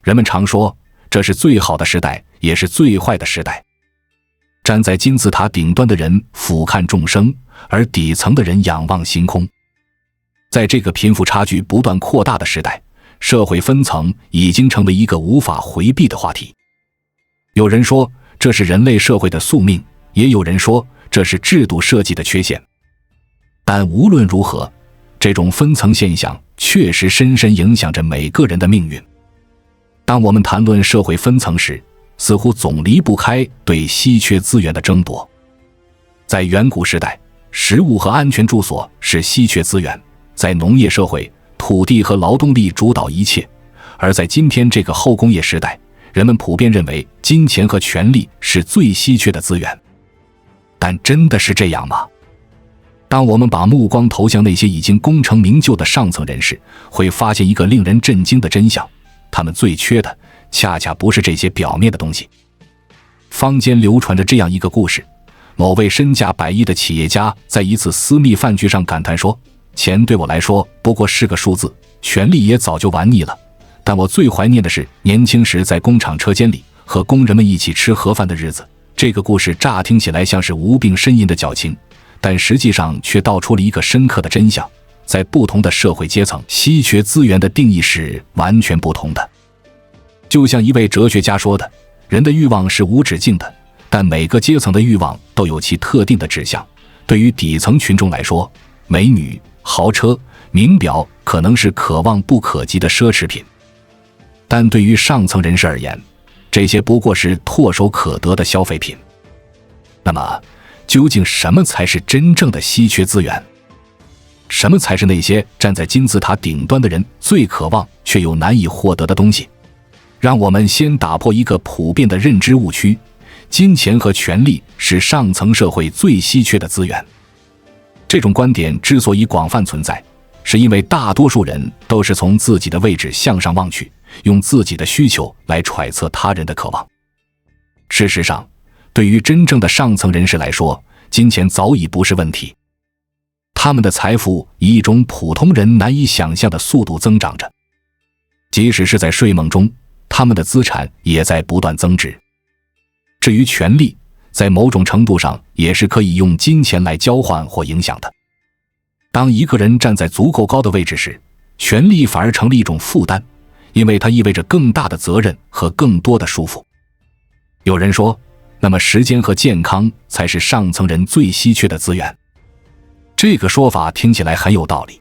人们常说，这是最好的时代，也是最坏的时代。站在金字塔顶端的人俯瞰众生，而底层的人仰望星空。在这个贫富差距不断扩大的时代，社会分层已经成为一个无法回避的话题。有人说这是人类社会的宿命，也有人说这是制度设计的缺陷。但无论如何，这种分层现象确实深深影响着每个人的命运。当我们谈论社会分层时，似乎总离不开对稀缺资源的争夺。在远古时代，食物和安全住所是稀缺资源，在农业社会，土地和劳动力主导一切，而在今天这个后工业时代，人们普遍认为金钱和权力是最稀缺的资源。但真的是这样吗？当我们把目光投向那些已经功成名就的上层人士，会发现一个令人震惊的真相，他们最缺的恰恰不是这些表面的东西。坊间流传着这样一个故事，某位身价100亿的企业家在一次私密饭局上感叹说，钱对我来说不过是个数字，权力也早就玩腻了，但我最怀念的是年轻时在工厂车间里和工人们一起吃盒饭的日子。这个故事乍听起来像是无病呻吟的矫情，但实际上却道出了一个深刻的真相，在不同的社会阶层，稀缺资源的定义是完全不同的。就像一位哲学家说的，人的欲望是无止境的，但每个阶层的欲望都有其特定的指向。对于底层群众来说，美女、豪车、名表可能是可望不可及的奢侈品，但对于上层人士而言，这些不过是唾手可得的消费品。那么，究竟什么才是真正的稀缺资源？什么才是那些站在金字塔顶端的人最渴望却又难以获得的东西？让我们先打破一个普遍的认知误区，金钱和权力是上层社会最稀缺的资源。这种观点之所以广泛存在，是因为大多数人都是从自己的位置向上望去，用自己的需求来揣测他人的渴望。事实上，对于真正的上层人士来说，金钱早已不是问题。他们的财富以一种普通人难以想象的速度增长着，即使是在睡梦中，他们的资产也在不断增值。至于权力，在某种程度上也是可以用金钱来交换或影响的。当一个人站在足够高的位置时，权力反而成了一种负担，因为它意味着更大的责任和更多的束缚。有人说，那么时间和健康才是上层人最稀缺的资源。这个说法听起来很有道理。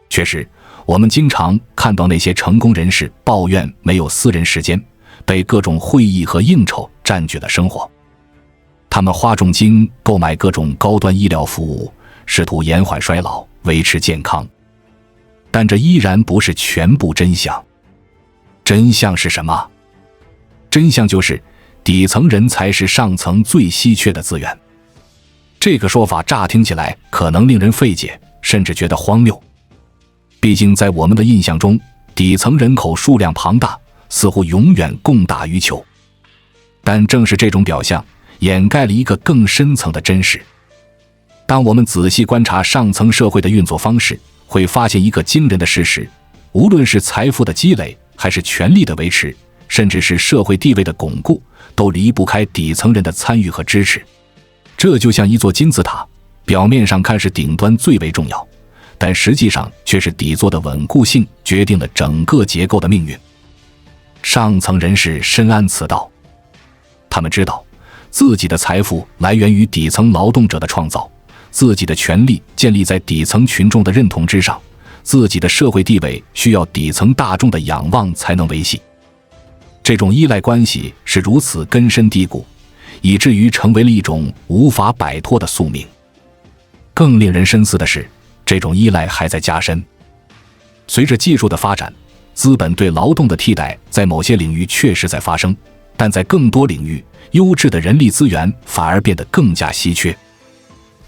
确实，我们经常看到那些成功人士抱怨没有私人时间，被各种会议和应酬占据了生活。他们花重金购买各种高端医疗服务，试图延缓衰老，维持健康。但这依然不是全部真相。真相是什么？真相就是底层人才是上层最稀缺的资源。这个说法乍听起来可能令人费解，甚至觉得荒谬。毕竟在我们的印象中，底层人口数量庞大，似乎永远供大于求。但正是这种表象，掩盖了一个更深层的真实。当我们仔细观察上层社会的运作方式，会发现一个惊人的事实：无论是财富的积累，还是权力的维持，甚至是社会地位的巩固，都离不开底层人的参与和支持。这就像一座金字塔，表面上看是顶端最为重要，但实际上却是底座的稳固性决定了整个结构的命运。上层人士深谙此道，他们知道自己的财富来源于底层劳动者的创造，自己的权利建立在底层群众的认同之上，自己的社会地位需要底层大众的仰望才能维系。这种依赖关系是如此根深蒂固，以至于成为了一种无法摆脱的宿命。更令人深思的是，这种依赖还在加深。随着技术的发展，资本对劳动的替代在某些领域确实在发生，但在更多领域，优质的人力资源反而变得更加稀缺。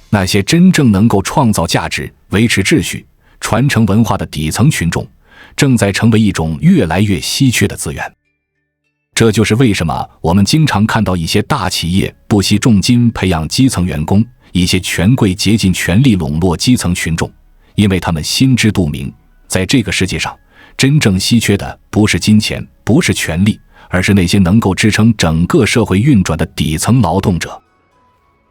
那些真正能够创造价值、维持秩序、传承文化的底层群众，正在成为一种越来越稀缺的资源。这就是为什么我们经常看到一些大企业不惜重金培养基层员工，一些权贵竭尽全力笼络基层群众，因为他们心知肚明，在这个世界上，真正稀缺的不是金钱，不是权力，而是那些能够支撑整个社会运转的底层劳动者。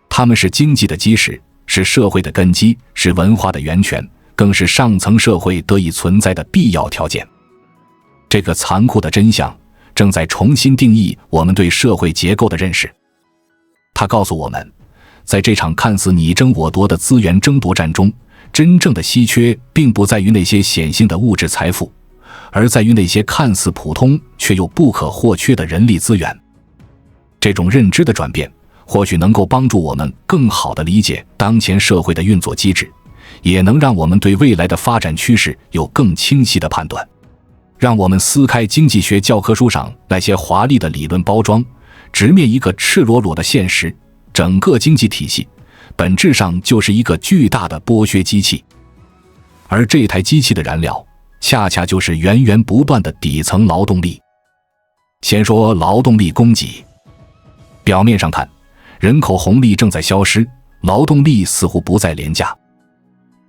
他们是经济的基石，是社会的根基，是文化的源泉，更是上层社会得以存在的必要条件。这个残酷的真相正在重新定义我们对社会结构的认识。它告诉我们，在这场看似你争我夺的资源争夺战中，真正的稀缺并不在于那些显性的物质财富，而在于那些看似普通却又不可或缺的人力资源。这种认知的转变或许能够帮助我们更好地理解当前社会的运作机制，也能让我们对未来的发展趋势有更清晰的判断。让我们撕开经济学教科书上那些华丽的理论包装，直面一个赤裸裸的现实：整个经济体系本质上就是一个巨大的剥削机器，而这台机器的燃料恰恰就是源源不断的底层劳动力。先说劳动力供给。表面上看，人口红利正在消失，劳动力似乎不再廉价。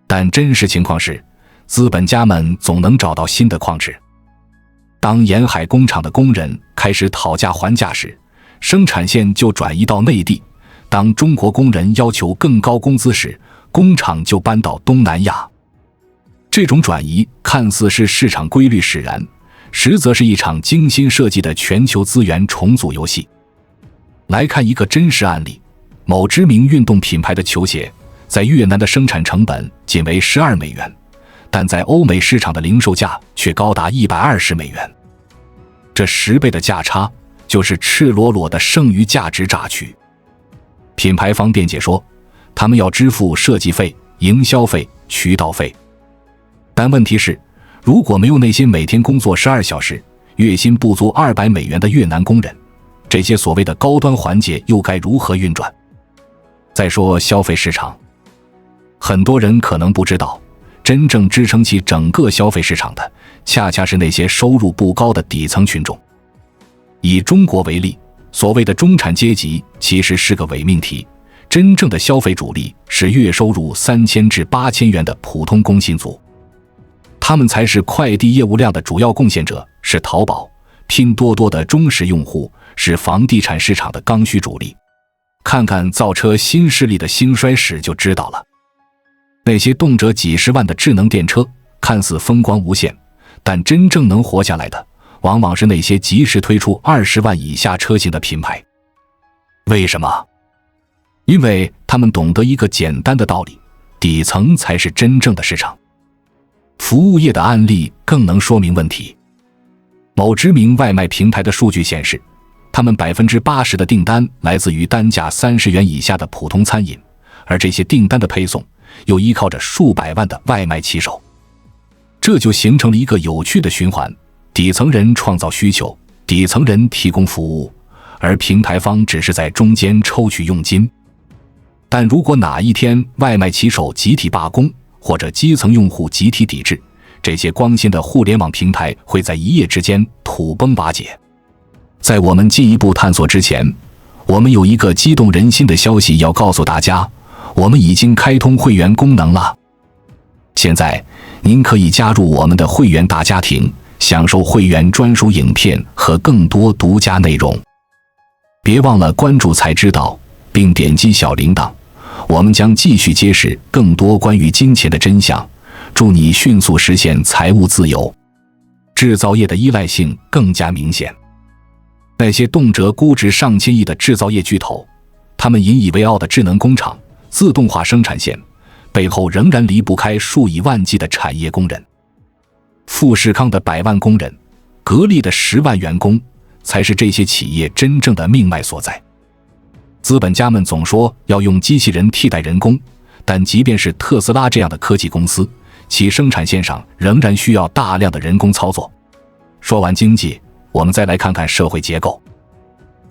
但真实情况是，资本家们总能找到新的矿址。当沿海工厂的工人开始讨价还价时，生产线就转移到内地；当中国工人要求更高工资时，工厂就搬到东南亚。这种转移看似是市场规律使然，实则是一场精心设计的全球资源重组游戏。来看一个真实案例，某知名运动品牌的球鞋在越南的生产成本仅为12美元，但在欧美市场的零售价却高达120美元。这10倍的价差就是赤裸裸的剩余价值榨取。品牌方辩解说，他们要支付设计费、营销费、渠道费。但问题是，如果没有那些每天工作12小时、月薪不足200美元的越南工人，这些所谓的高端环节又该如何运转？再说消费市场，很多人可能不知道，真正支撑起整个消费市场的，恰恰是那些收入不高的底层群众。以中国为例，所谓的中产阶级其实是个伪命题，真正的消费主力是月收入3000至8000元的普通工薪族，他们才是快递业务量的主要贡献者，是淘宝、拼多多的忠实用户，是房地产市场的刚需主力。看看造车新势力的兴衰史就知道了。那些动辄几十万的智能电车看似风光无限，但真正能活下来的往往是那些及时推出20万以下车型的品牌。为什么？因为他们懂得一个简单的道理，底层才是真正的市场。服务业的案例更能说明问题。某知名外卖平台的数据显示，他们80%的订单来自于单价30元以下的普通餐饮，而这些订单的配送又依靠着数百万的外卖骑手。这就形成了一个有趣的循环，底层人创造需求，底层人提供服务，而平台方只是在中间抽取佣金。但如果哪一天外卖骑手集体罢工，或者基层用户集体抵制，这些光鲜的互联网平台会在一夜之间土崩瓦解。在我们进一步探索之前，我们有一个激动人心的消息要告诉大家，我们已经开通会员功能了。现在您可以加入我们的会员大家庭，享受会员专属影片和更多独家内容。别忘了关注才知道，并点击小铃铛，我们将继续揭示更多关于金钱的真相，助你迅速实现财务自由。制造业的依赖性更加明显。那些动辄估值上千亿的制造业巨头，他们引以为傲的智能工厂、自动化生产线，背后仍然离不开数以万计的产业工人。富士康的100万工人，格力的10万员工，才是这些企业真正的命脉所在。资本家们总说要用机器人替代人工，但即便是特斯拉这样的科技公司，其生产线上仍然需要大量的人工操作。说完经济，我们再来看看社会结构。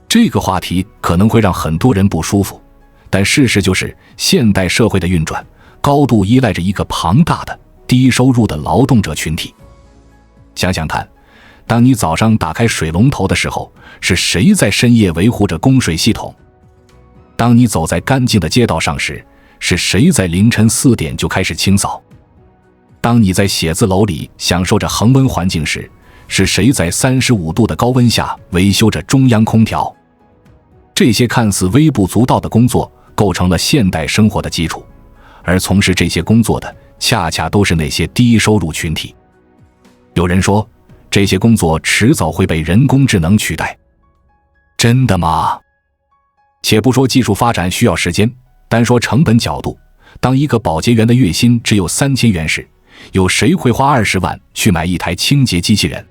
这个话题可能会让很多人不舒服，但事实就是现代社会的运转高度依赖着一个庞大的低收入的劳动者群体。想想看，当你早上打开水龙头的时候，是谁在深夜维护着供水系统？当你走在干净的街道上时，是谁在凌晨4点就开始清扫？当你在写字楼里享受着恒温环境时，是谁在35度的高温下维修着中央空调？这些看似微不足道的工作构成了现代生活的基础，而从事这些工作的恰恰都是那些低收入群体。有人说，这些工作迟早会被人工智能取代。真的吗？且不说技术发展需要时间，单说成本角度，当一个保洁员的月薪只有3000元时，有谁会花20万去买一台清洁机器人？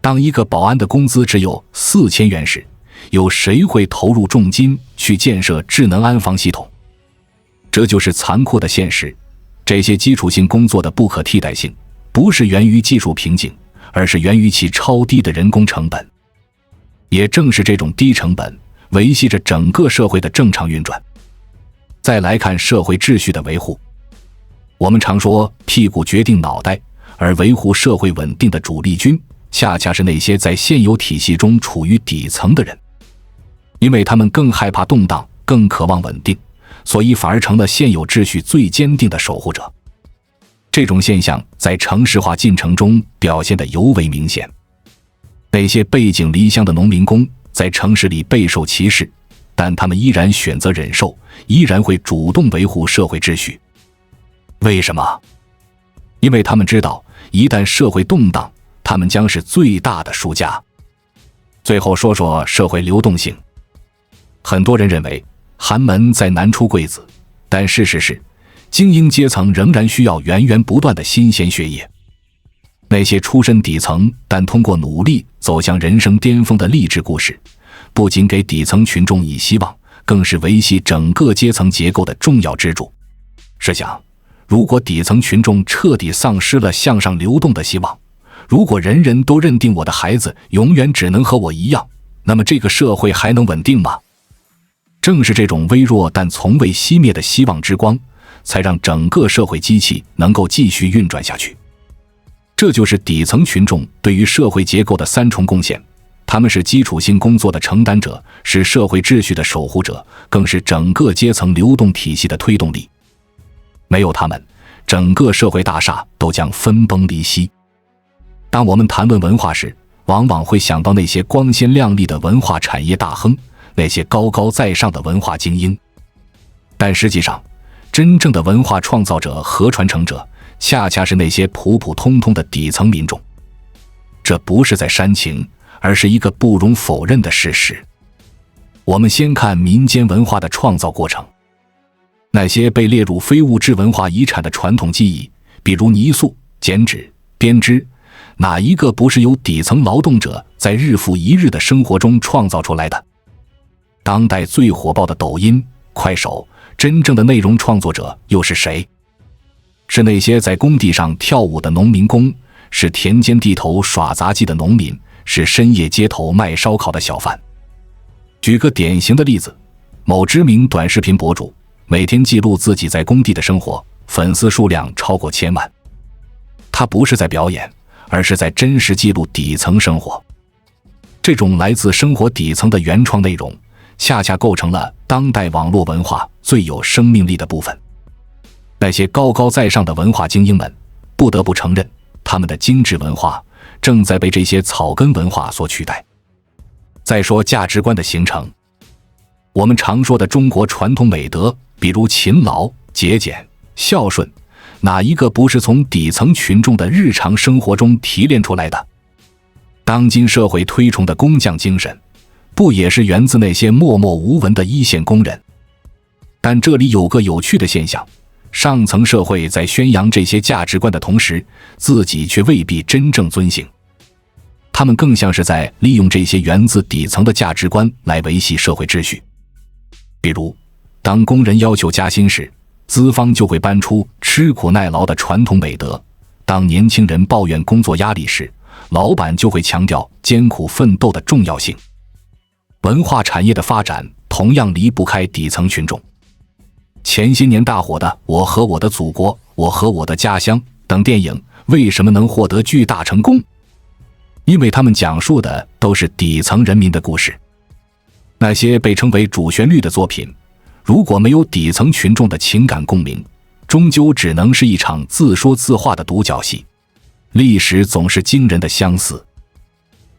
当一个保安的工资只有4000元时，有谁会投入重金去建设智能安防系统？这就是残酷的现实。这些基础性工作的不可替代性，不是源于技术瓶颈，而是源于其超低的人工成本。也正是这种低成本，维系着整个社会的正常运转。再来看社会秩序的维护，我们常说屁股决定脑袋，而维护社会稳定的主力军，恰恰是那些在现有体系中处于底层的人。因为他们更害怕动荡，更渴望稳定，所以反而成了现有秩序最坚定的守护者。这种现象在城市化进程中表现得尤为明显。那些背井离乡的农民工在城市里备受歧视，但他们依然选择忍受，依然会主动维护社会秩序。为什么？因为他们知道，一旦社会动荡，他们将是最大的输家。最后说说社会流动性。很多人认为寒门再难出贵子，但事实是，精英阶层仍然需要源源不断的新鲜血液。那些出身底层但通过努力走向人生巅峰的励志故事，不仅给底层群众以希望，更是维系整个阶层结构的重要支柱。试想，如果底层群众彻底丧失了向上流动的希望，如果人人都认定我的孩子永远只能和我一样，那么这个社会还能稳定吗？正是这种微弱但从未熄灭的希望之光，才让整个社会机器能够继续运转下去。这就是底层群众对于社会结构的3重贡献，他们是基础性工作的承担者，是社会秩序的守护者，更是整个阶层流动体系的推动力。没有他们，整个社会大厦都将分崩离析。当我们谈论文化时，往往会想到那些光鲜亮丽的文化产业大亨，那些高高在上的文化精英。但实际上，真正的文化创造者和传承者，恰恰是那些普普通通的底层民众。这不是在煽情，而是一个不容否认的事实。我们先看民间文化的创造过程。那些被列入非物质文化遗产的传统技艺，比如泥塑、剪纸、编织，哪一个不是由底层劳动者在日复一日的生活中创造出来的？当代最火爆的抖音、快手，真正的内容创作者又是谁？是那些在工地上跳舞的农民工，是田间地头耍杂技的农民，是深夜街头卖烧烤的小贩。举个典型的例子，某知名短视频博主每天记录自己在工地的生活，粉丝数量超过1000万。他不是在表演，而是在真实记录底层生活。这种来自生活底层的原创内容，恰恰构成了当代网络文化最有生命力的部分。那些高高在上的文化精英们，不得不承认，他们的精致文化正在被这些草根文化所取代。再说价值观的形成，我们常说的中国传统美德，比如勤劳、节俭、孝顺，哪一个不是从底层群众的日常生活中提炼出来的？当今社会推崇的工匠精神，不也是源自那些默默无闻的一线工人？但这里有个有趣的现象，上层社会在宣扬这些价值观的同时，自己却未必真正遵行。他们更像是在利用这些源自底层的价值观来维系社会秩序。比如，当工人要求加薪时，资方就会搬出吃苦耐劳的传统美德；当年轻人抱怨工作压力时，老板就会强调艰苦奋斗的重要性。文化产业的发展同样离不开底层群众。前些年大火的《我和我的祖国》《我和我的家乡》等电影为什么能获得巨大成功？因为他们讲述的都是底层人民的故事。那些被称为主旋律的作品，如果没有底层群众的情感共鸣，终究只能是一场自说自话的独角戏。历史总是惊人的相似。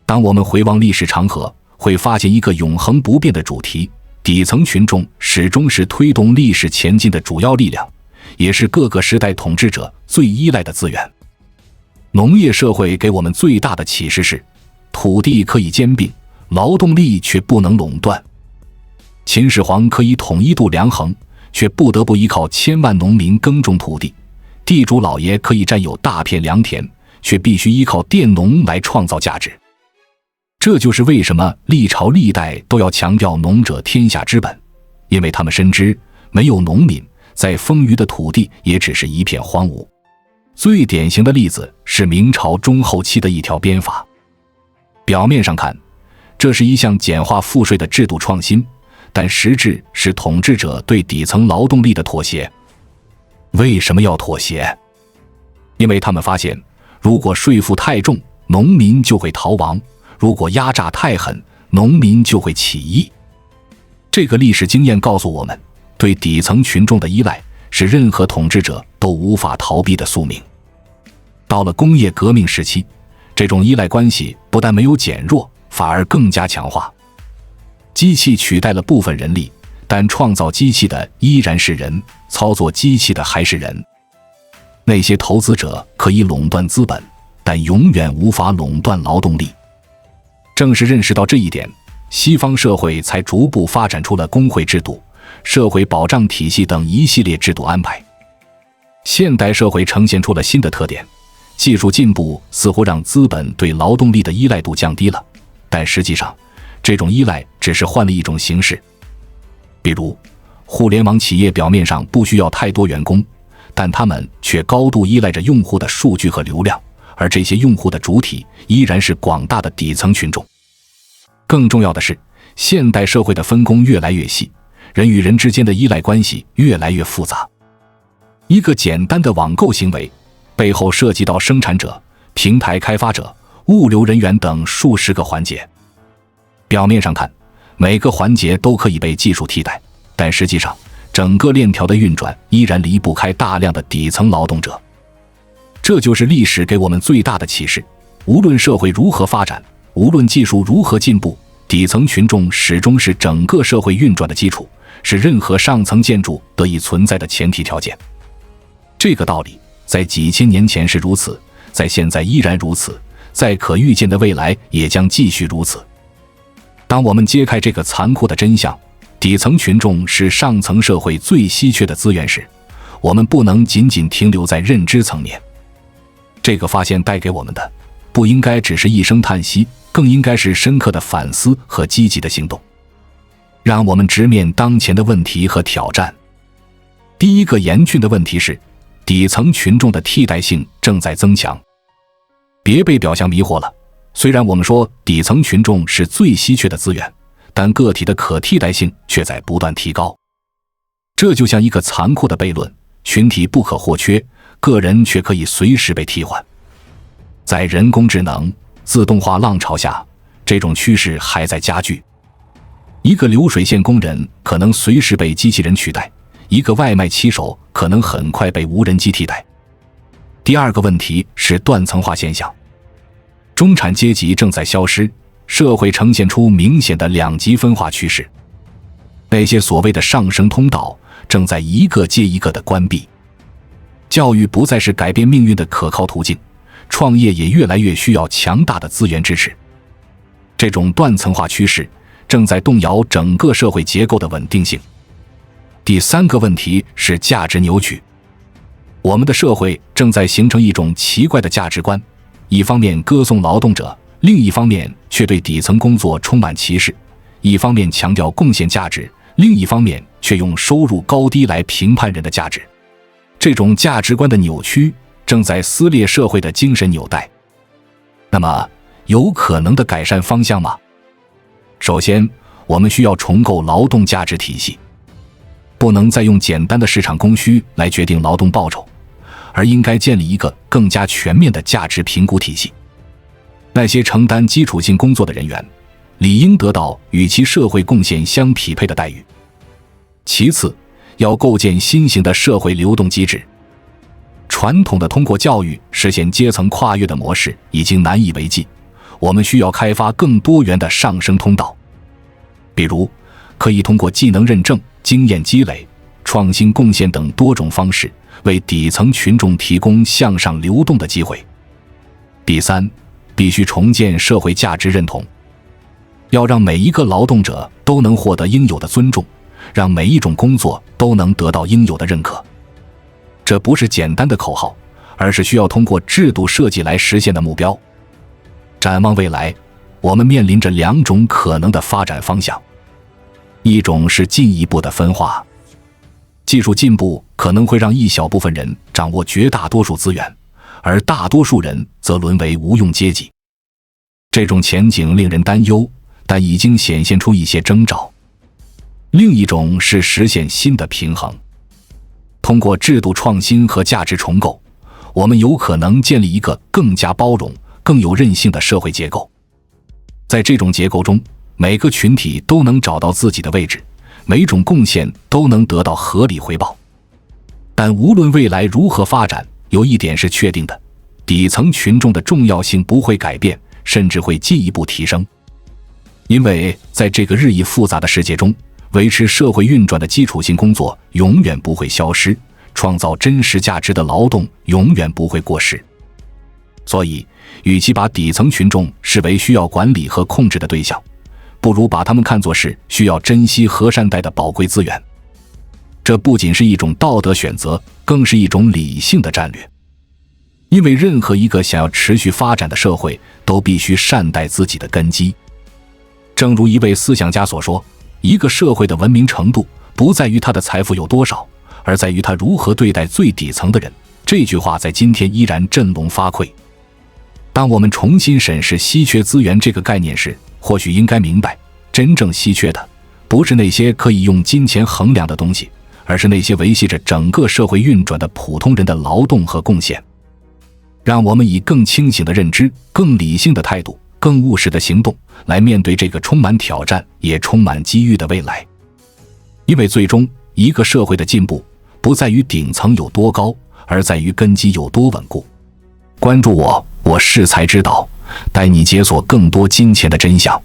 当我们回望历史长河，会发现一个永恒不变的主题：底层群众始终是推动历史前进的主要力量，也是各个时代统治者最依赖的资源。农业社会给我们最大的启示是，土地可以兼并，劳动力却不能垄断。秦始皇可以统一度量衡，却不得不依靠千万农民耕种土地；地主老爷可以占有大片良田，却必须依靠佃农来创造价值。这就是为什么历朝历代都要强调农者天下之本，因为他们深知，没有农民，再丰腴的土地也只是一片荒芜。最典型的例子是明朝中后期的一条鞭法。表面上看，这是一项简化赋税的制度创新，但实质是统治者对底层劳动力的妥协。为什么要妥协？因为他们发现，如果税负太重，农民就会逃亡；如果压榨太狠，农民就会起义。这个历史经验告诉我们，对底层群众的依赖是任何统治者都无法逃避的宿命。到了工业革命时期，这种依赖关系不但没有减弱，反而更加强化。机器取代了部分人力，但创造机器的依然是人，操作机器的还是人。那些投资者可以垄断资本，但永远无法垄断劳动力。正是认识到这一点，西方社会才逐步发展出了工会制度、社会保障体系等一系列制度安排。现代社会呈现出了新的特点，技术进步似乎让资本对劳动力的依赖度降低了，但实际上，这种依赖只是换了一种形式。比如，互联网企业表面上不需要太多员工，但他们却高度依赖着用户的数据和流量，而这些用户的主体依然是广大的底层群众。更重要的是，现代社会的分工越来越细，人与人之间的依赖关系越来越复杂。一个简单的网购行为，背后涉及到生产者、平台开发者、物流人员等数十个环节。表面上看，每个环节都可以被技术替代，但实际上，整个链条的运转依然离不开大量的底层劳动者。这就是历史给我们最大的启示：无论社会如何发展，无论技术如何进步，底层群众始终是整个社会运转的基础，是任何上层建筑得以存在的前提条件。这个道理在几千年前是如此，在现在依然如此，在可预见的未来也将继续如此。当我们揭开这个残酷的真相，底层群众是上层社会最稀缺的资源时，我们不能仅仅停留在认知层面。这个发现带给我们的，不应该只是一声叹息，更应该是深刻的反思和积极的行动。让我们直面当前的问题和挑战。第一个严峻的问题是，底层群众的替代性正在增强。别被表象迷惑了，虽然我们说底层群众是最稀缺的资源，但个体的可替代性却在不断提高。这就像一个残酷的悖论，群体不可或缺，个人却可以随时被替换。在人工智能、自动化浪潮下，这种趋势还在加剧。一个流水线工人可能随时被机器人取代，一个外卖骑手可能很快被无人机替代。第二个问题是断层化现象，中产阶级正在消失，社会呈现出明显的两极分化趋势。那些所谓的上升通道正在一个接一个的关闭。教育不再是改变命运的可靠途径，创业也越来越需要强大的资源支持。这种断层化趋势正在动摇整个社会结构的稳定性。第三个问题是价值扭曲。我们的社会正在形成一种奇怪的价值观，一方面歌颂劳动者，另一方面却对底层工作充满歧视；一方面强调贡献价值，另一方面却用收入高低来评判人的价值。这种价值观的扭曲正在撕裂社会的精神纽带。那么，有可能的改善方向吗？首先，我们需要重构劳动价值体系，不能再用简单的市场供需来决定劳动报酬，而应该建立一个更加全面的价值评估体系。那些承担基础性工作的人员，理应得到与其社会贡献相匹配的待遇。其次，要构建新型的社会流动机制。传统的通过教育实现阶层跨越的模式已经难以为继，我们需要开发更多元的上升通道。比如，可以通过技能认证、经验积累、创新贡献等多种方式，为底层群众提供向上流动的机会。第三，必须重建社会价值认同，要让每一个劳动者都能获得应有的尊重，让每一种工作都能得到应有的认可。这不是简单的口号，而是需要通过制度设计来实现的目标。展望未来，我们面临着两种可能的发展方向，一种是进一步的分化，技术进步可能会让一小部分人掌握绝大多数资源，而大多数人则沦为无用阶级。这种前景令人担忧，但已经显现出一些征兆。另一种是实现新的平衡，通过制度创新和价值重构，我们有可能建立一个更加包容、更有韧性的社会结构。在这种结构中，每个群体都能找到自己的位置，每种贡献都能得到合理回报。但无论未来如何发展，有一点是确定的，底层群众的重要性不会改变，甚至会进一步提升。因为在这个日益复杂的世界中，维持社会运转的基础性工作永远不会消失，创造真实价值的劳动永远不会过时。所以，与其把底层群众视为需要管理和控制的对象，不如把他们看作是需要珍惜和善待的宝贵资源。这不仅是一种道德选择，更是一种理性的战略。因为任何一个想要持续发展的社会，都必须善待自己的根基。正如一位思想家所说，一个社会的文明程度不在于它的财富有多少，而在于它如何对待最底层的人。这句话在今天依然振聋发聩。当我们重新审视稀缺资源这个概念时，或许应该明白，真正稀缺的不是那些可以用金钱衡量的东西，而是那些维系着整个社会运转的普通人的劳动和贡献。让我们以更清醒的认知、更理性的态度、更务实的行动来面对这个充满挑战也充满机遇的未来。因为最终，一个社会的进步不在于顶层有多高，而在于根基有多稳固。关注我，我是才知道，带你解锁更多金钱的真相。